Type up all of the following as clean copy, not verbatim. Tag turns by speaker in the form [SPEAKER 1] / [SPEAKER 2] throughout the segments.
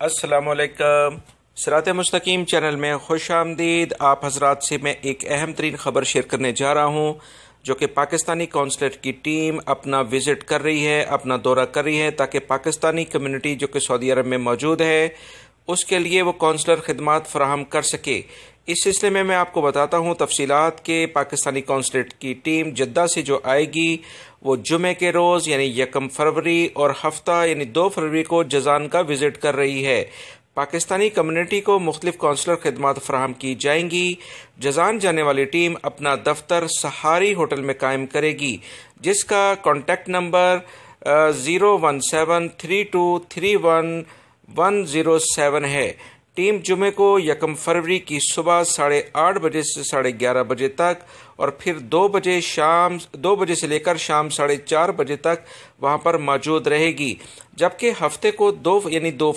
[SPEAKER 1] السلام علیکم۔ صراط مستقیم چینل میں خوش آمدید۔ آپ حضرات سے میں ایک اہم ترین خبر شیئر کرنے جا رہا ہوں، جو کہ پاکستانی کونسلیٹ کی ٹیم اپنا وزٹ کر رہی ہے، اپنا دورہ کر رہی ہے، تاکہ پاکستانی کمیونٹی جو کہ سعودی عرب میں موجود ہے اس کے لیے وہ کونسلر خدمات فراہم کر سکے۔ اس سلسلے میں آپ کو بتاتا ہوں تفصیلات کہ پاکستانی کونسلیٹ کی ٹیم جدہ سے جو آئے گی وہ جمعے کے روز یعنی 1 فروری اور ہفتہ یعنی 2 فروری کو جازان کا وزٹ کر رہی ہے۔ پاکستانی کمیونٹی کو مختلف کونسلر خدمات فراہم کی جائیں گی۔ جازان جانے والی ٹیم اپنا دفتر سہاری ہوٹل میں قائم کرے گی، جس کا کانٹیکٹ نمبر 01732311107 ہے۔ ٹیم جمعے کو 1 فروری کی صبح 8:30 بجے سے 11:30 بجے تک اور پھر 2 بجے سے لے کر شام 4:30 بجے تک وہاں پر موجود رہے گی، جبکہ ہفتے کو 2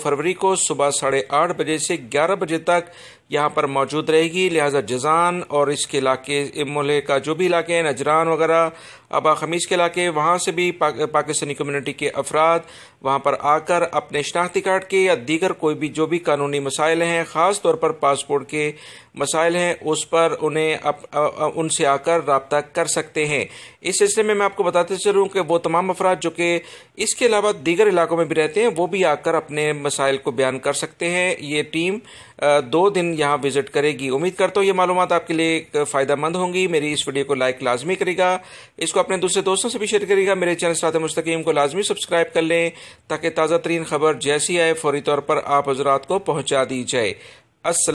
[SPEAKER 1] فروری کو صبح 8:30 بجے سے 11 بجے تک یہاں پر موجود رہے گی۔ لہٰذا جازان اور اس کے علاقے ملک کا جو بھی علاقے ہیں، نجران وغیرہ، ابا خمیس کے علاقے، وہاں سے بھی پاکستانی کمیونٹی کے افراد وہاں پر آ کر اپنے شناختی کارڈ کے یا دیگر کوئی بھی جو بھی قانونی مسائل ہیں، خاص طور پر پاسپورٹ کے مسائل ہیں، اس پر ان سے آ کر رابطہ کر سکتے ہیں۔ اس سلسلے میں آپ کو بتاتے چلوں کہ وہ تمام افراد جو کہ اس کے علاوہ دیگر علاقوں میں بھی رہتے ہیں، وہ بھی آ کر اپنے مسائل کو بیان کر سکتے ہیں۔ یہ ٹیم 2 دن یہاں وزٹ کرے گی۔ امید کرتا ہوں یہ معلومات آپ کے لیے فائدہ مند ہوں گی۔ میری اس ویڈیو کو لائک لازمی کرے گا، اس کو اپنے دوسرے دوستوں سے بھی شیئر کرے گا۔ میرے چینل صراط مستقیم کو لازمی سبسکرائب کر لیں، تاکہ تازہ ترین خبر جیسی آئے فوری طور پر آپ حضرات کو پہنچا دی جائے۔